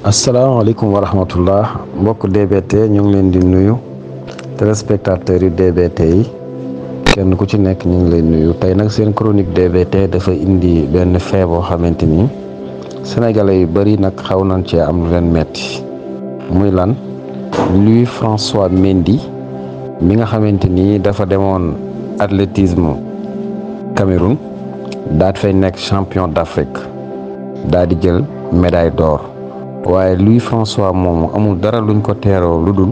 asalaamaaleykum wa rahmatullah mbokk DBT ñu ngi leen di nuyu téléspectateurs yu DBT yi kenn ku ci nekk ñu ngi lay nuyu tey nag seen chronique DBT dafa indi benn fee boo xamante ni sénégalais yu bëri nag xaw nañ cee am lu leen metti muy lan Louis François Mendy mi nga xamante ni dafa demoon athlétisme Cameroun daal di fay nekk champion d'Afrique daal di jël médaille d'or waaye Louis François moomu amul dara luñ ko teeroo lu dul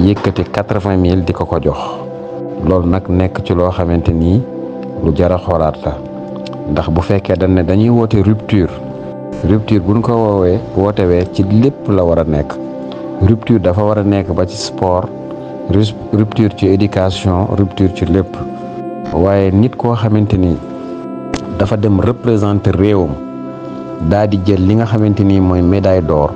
yëkkati 80 000 di ko jox loolu nag nekk ci loo xamante ni lu jar a xoolaat la ndax bu fekkee dañ ne dañuy woote rupture buñ ko wootewee ci lépp la war a nekk rupture dafa war a nekk ba ci sport rupture ci éducation rupture ci lépp waaye nit koo xamante ni dafa dem représenter réewam daa di jël li nga xamante ni mooy médaille d'or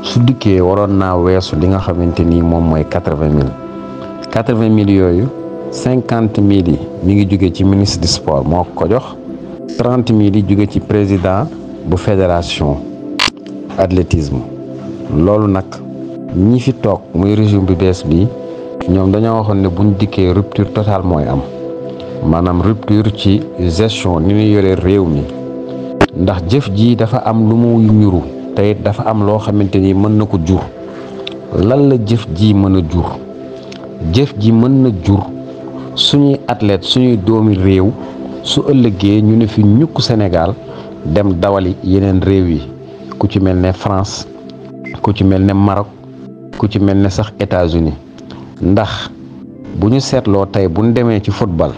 su dikkee waroon naa weesu li nga xamante ni moom mooy 80 000 yooyu 50 000 yi mi ngi jóge ci ministre du sport moo ko jox 30 000 yi jóge ci président bu fédération athlétisme loolu nag ñi fi toog muy régime bu bees bi ñoom dañoo waxoon ne buñ dikkee rupture totale mooy am maanaam rupture ci gestion ni ñu yore réew mi ndax jëf ji dafa am lu mu ñuru te it dafa am loo xamante ni mën na ko jur lan la jëf ji mën a jur jëf ji mën na jur suñuy athlète suñuy doomi réew su ëllëgee ñu ne fi ñukk Sénégal dem dawali yeneen réew yi ku ci mel ne France ku ci mel ne Maroc ku ci mel ne sax États-Unis ndax bu ñu seetloo tey bu ñu demee ci football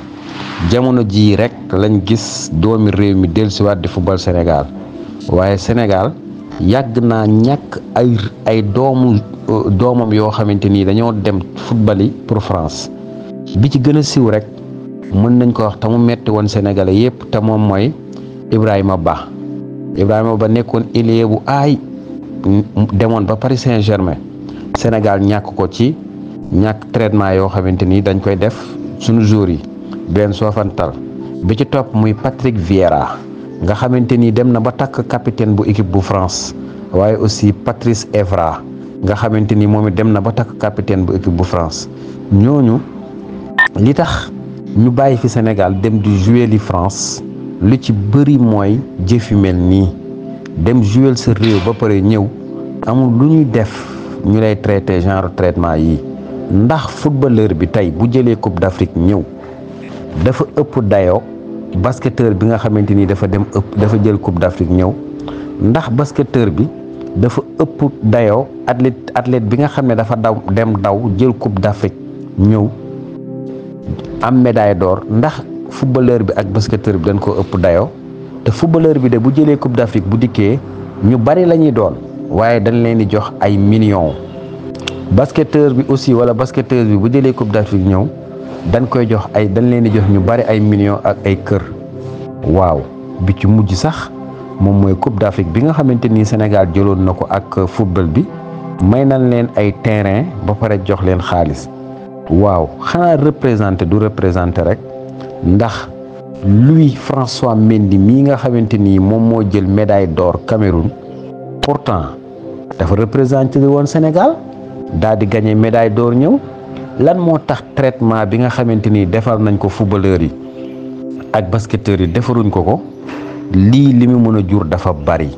jamono jii rek lañ gis doomi réew mi dellusiwaat di football Sénégal waaye Sénégal yàgg naa ñàkk ay doomam yoo xamante ni dañoo dem football yi pour France bi ci gën a siiw rek mën nañ ko wax te mu metti woon Sénégalais yépp te moom mooy Ibrahima Ba nekkoon ailier bu aay demoon ba Paris Saint-Germain Sénégal ñàkk ko ci ñàkk traitement yoo xamante ni dañ koy def suñu joueurs yi benn soofantal bi ci topp muy Patrick Vieira nga xamante ni dem na ba takk capitaine bu équipe bu France waaye aussi Patrice Evra nga xamante ni moom it dem na ba takk capitaine bu équipe bu France ñooñu li tax ñu bàyyi fi Sénégal dem di jouer li France lu ci bëri mooy jëf yu mel nii dem jouer sa réew ba pare ñëw amul lu ñuy def ñu lay traité genre traitement yi ndax footballeur bi tey bu jëlee Coupe d'Afrique ñëw dafa ëpp dayoo basketteur bi nga xamante ni dafa jël Coupe d'Afrique ñëw ndax basketteur bi dafa ëpp dayoo athlète bi nga xam ne dafa daw jël Coupe d'Afrique ñëw am médaille d'or ndax footballeur bi ak basketteur bi dañ ko ëpp dayoo te footballeur bi de bu jëlee Coupe d'Afrique bu dikkee ñu bari la ñuy doon waaye dañ leen di jox ay millions basketteur bi aussi wala basketteuse bi bu jëlee Coupe d'Afrique ñëw dañ leen di jox ñu bari ay millions ak ay kër waaw bi ci mujj sax moom mooy Coupe d'Afrique bi nga xamante ni Sénégal jëloon na ko ak football bi may nañ leen ay terrain ba pare jox leen xaalis waaw xanaa du représenté rek ndax Louis François Mendy mii nga xamante ni moom moo jël médaille d'or Cameroun pourtant dafa représenté woon Sénégal daal di gagné médaille d'or ñëw lan moo tax traitement bi nga xamante ni defar nañ ko footballeurs yi ak basketteurs yi defaruñ ko lii li mu mën a jur dafa bari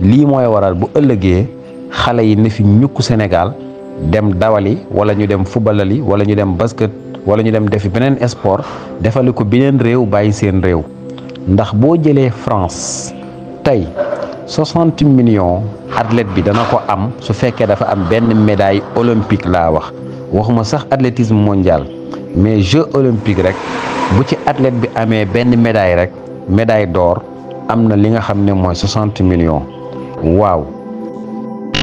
lii mooy waral bu ëllëgee xale yi ne fi ñukk Sénégal dem dawali wala ñu dem footballali wala ñu dem basket wala ñu dem defi beneen sport defali ko beneen réew bàyyi seen réew ndax boo jëlee France tey 60 millions athlète bi dana ko am su fekkee dafa am benn médaille olympique laa waxuma sax athlétisme mondial mais jeux olympique rek bu ci athlète bi amee benn médaille rek médaille d'or am na li nga xam ne mooy 60 millions waaw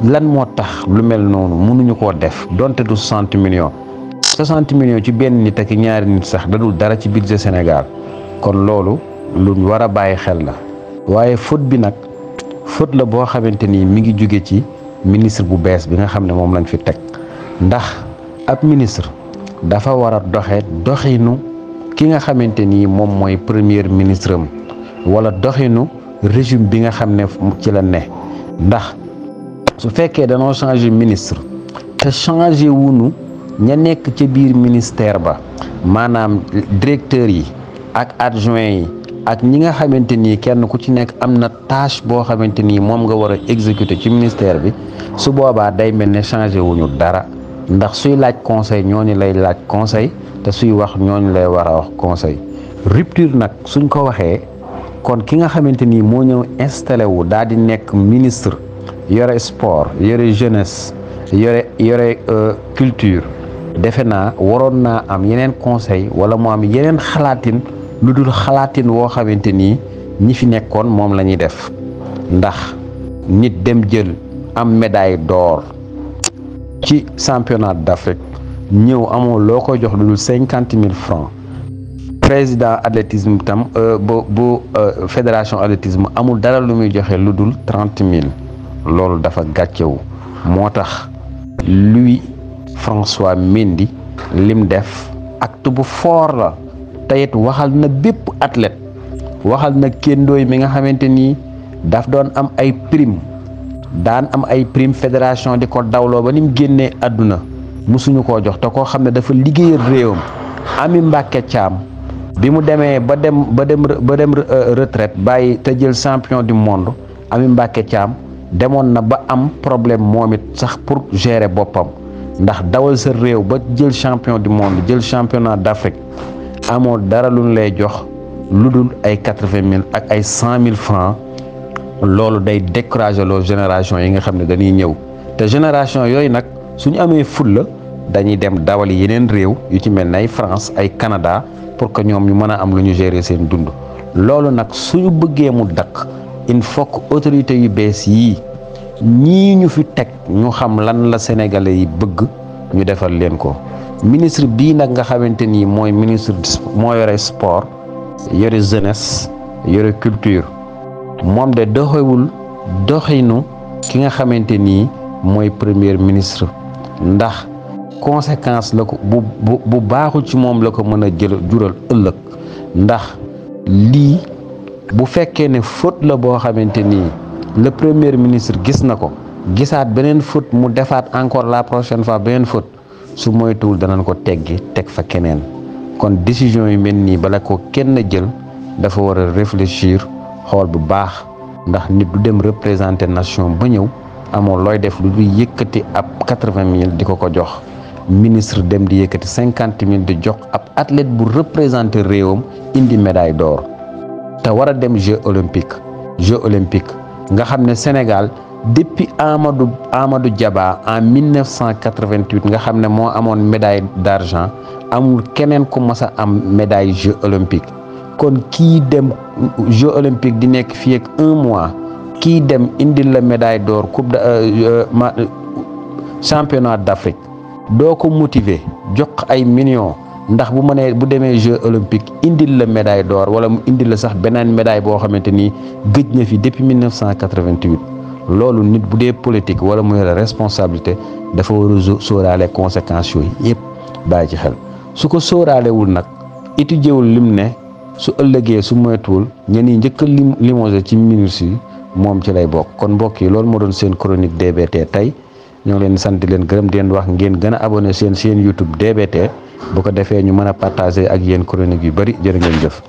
lan moo tax lu mel noonu mënuñu koo def donte du 60 millions ci benn nit ak ñaari nit sax dadul dara ci budget Sénégal kon loolu luñ war a bàyyi xel la waaye faute bi nag faute la boo xamante ni mi ngi jóge ci ministre bu bees bi nga xam ne moom lañ fi teg ndax ab ministre dafa war a doxinu ki nga xamante ni moom mooy premier ministre am wala doxinu régime bi nga xam ne ci la ne ndax su fekkee danoo changé ministre te changé wunu ña nekk ca biir ministère ba maanaam directeurs yi ak adjoints yi ak ñi nga xamante ni kenn ku ci nekk am na tâche boo xamante ni moom nga war a exécuter ci ministère bi su boobaa day mel ne changé wuñu dara ndax suy laaj conseil ñooñu lay laaj conseil te suy wax ñooñu lay war a wax conseil rupture nag suñ ko waxee kon ki nga xamante ni moo ñëw installé wu daal di nekk ministre yore sport yore jeunesse yore culture defe naa waroon naa am yeneen conseil wala mu am yeneen xalaatin lu dul xalaatin woo xamante ni ñi fi nekkoon moom la ñuy def ndax nit dem jël am médaille d'or ci championnat d'Afrique ñëw amoo loo ko jox lu dul 50 000 francs président athlétisme tam bu fédération athlétisme amul dara lu muy joxe lu dul 30 000 loolu dafa gàccewu moo tax Louis François Mendy lim def acte bu fort la te it waxal na bépp athlète waxal na Kendooy mi nga xamante ni daf doon am ay prime daan am ay prime fédération di ko dawloo ba ni mu génnee àdduna musuñu koo jox te koo xam ne dafa liggéeyal réewam Ami Mbacké Thiam bi mu demee ba dem retraite bàyyi te jël champion du monde Ami Mbacké Thiam demoon na ba am problème moom it sax pour gérer boppam ndax dawal sa réew ba jël champion du monde jël championnat d'Afrique amoo dara lu ñu lay jox lu dul ay 80 000 ak ay 100 000 francs loolu day décourager loo génération yi nga xam ne dañuy ñëw te génération yooyu nag suñu amee fulla dañuy dem dawali yeneen réew yu ci mel ne ay France ay Canada pour que ñoom ñu mën a am lu ñu gérer seen dund loolu nag suñu bëggee mu dakk il faut que autorités yu bees yii ñii ñu fi teg ñu xam lan la sénégalais yi bëgg ñu defal leen ko ministre bii nag nga xamante ni mooy ministre moo yore sport yore jeunesse yore culture moom de doxewul doxinu ki nga xamante ni mooy premier ministre ndax conséquence la ko bu baaxul ci moom la ko mën a jural ëllëg ndax lii bu fekkee ne faute la boo xamante ni le premier ministre gis na ko gisaat beneen faute mu defaat encore la prochaine fois beneen faute su moytuwul danañ ko teggi teg fa keneen kon décision yu mel nii bala ko kenn jël dafa war a réfléchir xool bu baax ndax nit du dem représenter nation ba ñëw amoo looy def lu dul yëkkati ab 80 000 di ko jox ministre dem di yëkkati 50 000 di jox ab athlète bu représenter réewam indi médaille d'or te war a dem Jeux olympiques nga xam ne Sénégal depuis Amadou Diaba en 1988 nga xam ne moo amoon médaille d'argent amul keneen ku mas a am médaille Jeux olympiques kon kii dem Jeux olympiques di nekk fii ak 1 mois kii dem indil la médaille d'or championnat d'Afrique doo ko motiver jox ay millions ndax bu demee Jeux olympiques indil la médaille d'or wala mu indil la sax beneen médaille boo xamante ni gëj na fi depuis 1988 loolu nit bu dee politique wala muy responsabilité dafa war a sóoraale conséquences yooyu yëpp bàyyi ci xel su ko sóoraalewul nag étudiewul lim ne su ëllëgee su moytuwul ñenn ñi njëkk a limogé ci ministre yi moom ci lay bokk kon mbokk yi loolu moo doon seen chronique DBT tey ñoo ngi leen sant di leen gërëm di leen wax ngeen gën a abonné seen YouTube DBT bu ko defee ñu mën a partager ak yéen chronique yu bari jërë ngeen jëf.